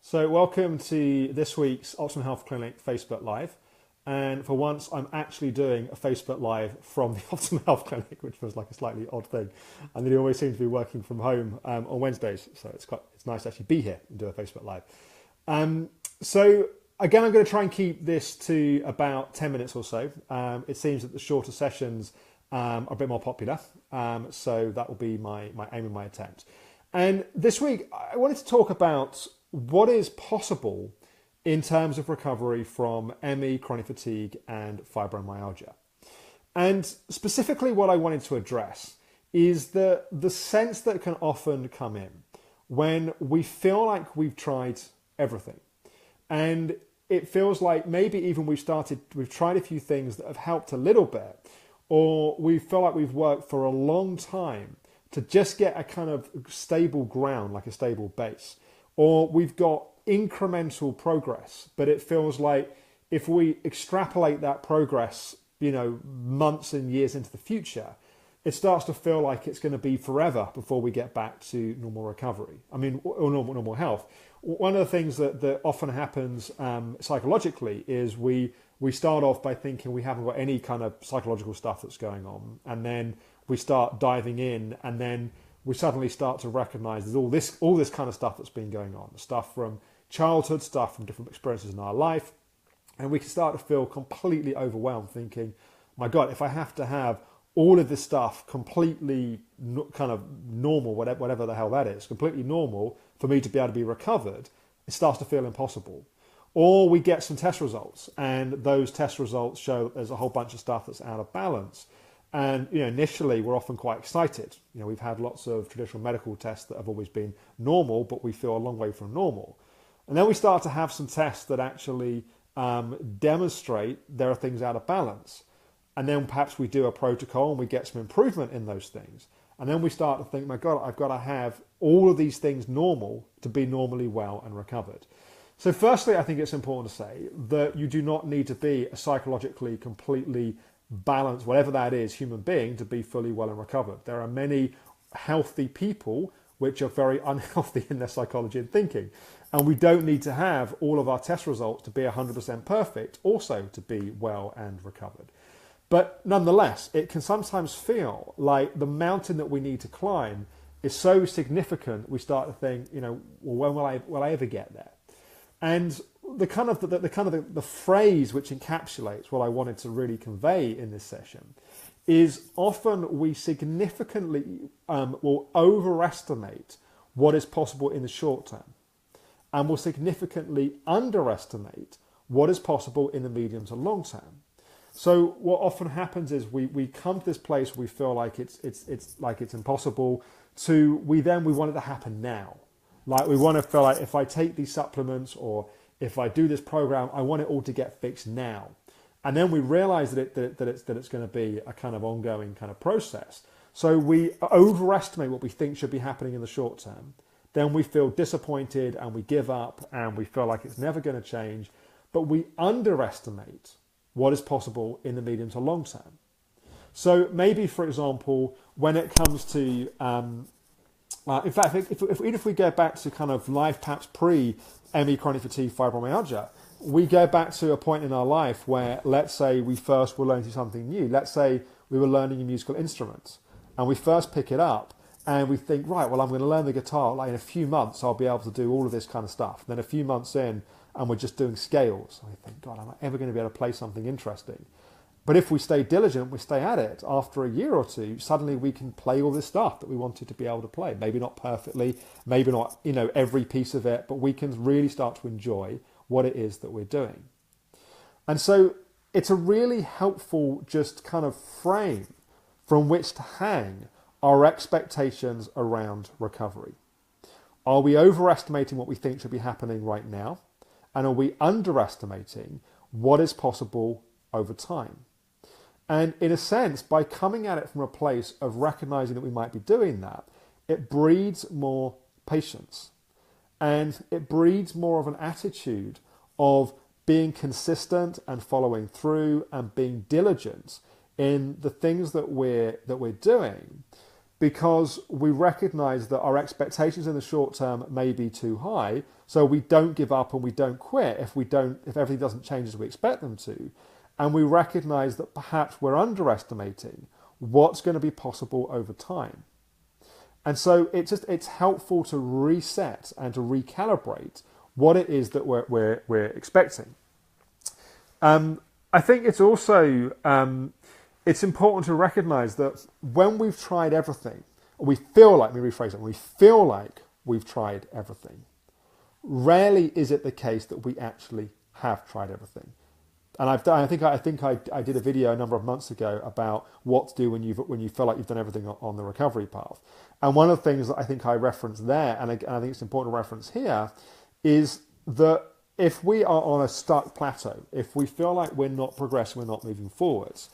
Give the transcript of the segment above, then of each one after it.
So welcome to this week's Optimum Health Clinic Facebook Live. And for once, I'm actually doing a Facebook Live from the Optimum Health Clinic, which was like a slightly odd thing. And they always seem to be working from home on Wednesdays. So it's nice to actually be here and do a Facebook Live. So again, I'm going to try and keep this to about 10 minutes or so. It seems that the shorter sessions are a bit more popular. So that will be my aim and my attempt. And this week, I wanted to talk about what is possible in terms of recovery from ME, chronic fatigue, and fibromyalgia. And specifically what I wanted to address is the sense that can often come in when we feel like we've tried everything. And it feels like maybe even we've tried a few things that have helped a little bit, or we feel like we've worked for a long time to just get a kind of stable ground, like a stable base. Or we've got incremental progress, but it feels like if we extrapolate that progress, months and years into the future, it starts to feel like it's going to be forever before we get back to normal recovery. Or normal health. One of the things that often happens psychologically is we start off by thinking we haven't got any kind of psychological stuff that's going on, and then we start diving in, and then we suddenly start to recognize there's all this kind of stuff that's been going on, stuff from childhood, stuff from different experiences in our life, and we can start to feel completely overwhelmed, thinking, my God, if I have to have all of this stuff completely kind of normal, whatever the hell that is, completely normal for me to be able to be recovered, it starts to feel impossible. Or we get some test results, and those test results show that there's a whole bunch of stuff that's out of balance. And initially we're often quite excited. We've had lots of traditional medical tests that have always been normal, but we feel a long way from normal. And then we start to have some tests that actually demonstrate there are things out of balance. And then perhaps we do a protocol and we get some improvement in those things. And then we start to think, my God, I've got to have all of these things normal to be normally well and recovered. So firstly, I think it's important to say that you do not need to be a psychologically completely balanced, whatever that is, human being to be fully well and recovered. There are many healthy people which are very unhealthy in their psychology and thinking. And we don't need to have all of our test results to be 100% perfect also to be well and recovered. But nonetheless, it can sometimes feel like the mountain that we need to climb is so significant we start to think, well, when will I ever get there? And the phrase which encapsulates what I wanted to really convey in this session is often we significantly will overestimate what is possible in the short term, and will significantly underestimate what is possible in the medium to long term. So what often happens is we come to this place where we feel like it's impossible we want it to happen now. Like we want to feel like if I take these supplements or if I do this program, I want it all to get fixed now. And then we realize that it's going to be a kind of ongoing kind of process. So we overestimate what we think should be happening in the short term. Then we feel disappointed and we give up and we feel like it's never going to change. But we underestimate what is possible in the medium to long term. So maybe, for example, when it comes to in fact, if we go back to kind of life perhaps pre-ME, chronic fatigue, fibromyalgia, we go back to a point in our life where, let's say we first were learning something new. Let's say we were learning a musical instrument and we first pick it up and we think, right, well, I'm going to learn the guitar. Like in a few months, I'll be able to do all of this kind of stuff. And then a few months in and we're just doing scales. And we think, God, am I ever going to be able to play something interesting? But if we stay diligent, we stay at it, after a year or two, suddenly we can play all this stuff that we wanted to be able to play. Maybe not perfectly, maybe not, every piece of it, but we can really start to enjoy what it is that we're doing. And so it's a really helpful just kind of frame from which to hang our expectations around recovery. Are we overestimating what we think should be happening right now? And are we underestimating what is possible over time? And in a sense, by coming at it from a place of recognizing that we might be doing that, it breeds more patience. And it breeds more of an attitude of being consistent and following through and being diligent in the things that we're doing, because we recognize that our expectations in the short term may be too high, so we don't give up and we don't quit if everything doesn't change as we expect them to, and we recognize that perhaps we're underestimating what's going to be possible over time. And so it's helpful to reset and to recalibrate what it is that we're expecting. I think it's also it's important to recognize that when we've tried everything, we feel like we've tried everything. Rarely is it the case that we actually have tried everything. And I think I did a video a number of months ago about what to do when you feel like you've done everything on the recovery path. And one of the things that I think I referenced there, and I think it's important to reference here, is that if we are on a stuck plateau, if we feel like we're not progressing, we're not moving forwards,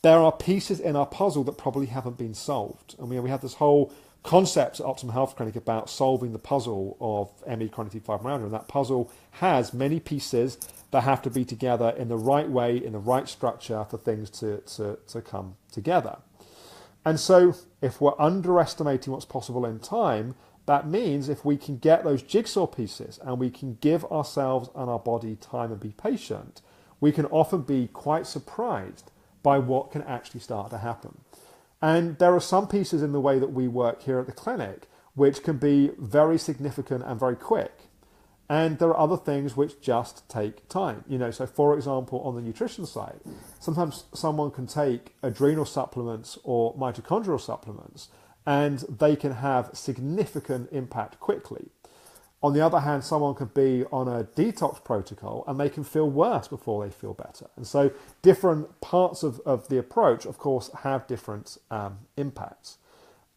there are pieces in our puzzle that probably haven't been solved. And we have this whole concept at Optimum Health Clinic about solving the puzzle of ME chronic fibromyalgia, and that puzzle has many pieces that have to be together in the right way, in the right structure for things to come together. And so if we're underestimating what's possible in time, that means if we can get those jigsaw pieces and we can give ourselves and our body time and be patient, we can often be quite surprised by what can actually start to happen. And there are some pieces in the way that we work here at the clinic which can be very significant and very quick. And there are other things which just take time. So for example, on the nutrition side, sometimes someone can take adrenal supplements or mitochondrial supplements and they can have significant impact quickly. On the other hand, someone could be on a detox protocol and they can feel worse before they feel better. And so different parts of the approach, of course, have different impacts.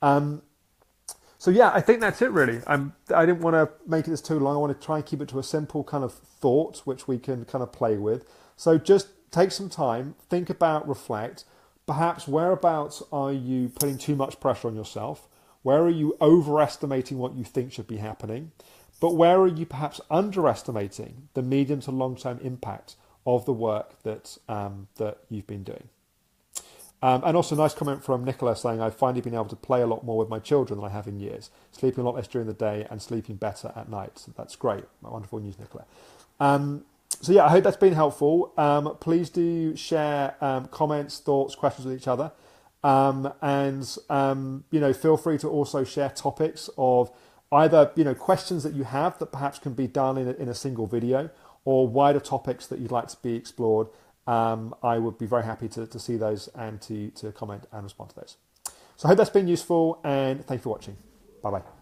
So yeah, I think that's it really. I didn't want to make this too long. I want to try and keep it to a simple kind of thought, which we can kind of play with. So just take some time, think about, reflect. Perhaps whereabouts are you putting too much pressure on yourself? Where are you overestimating what you think should be happening? But where are you perhaps underestimating the medium to long-term impact of the work that you've been doing? And also a nice comment from Nicola saying, I've finally been able to play a lot more with my children than I have in years, sleeping a lot less during the day and sleeping better at night. So that's great. Wonderful news, Nicola. So yeah, I hope that's been helpful. Please do share comments, thoughts, questions with each other. Feel free to also share topics of either, questions that you have that perhaps can be done in a single video, or wider topics that you'd like to be explored. I would be very happy to see those and to comment and respond to those. So I hope that's been useful, and thank you for watching. Bye-bye.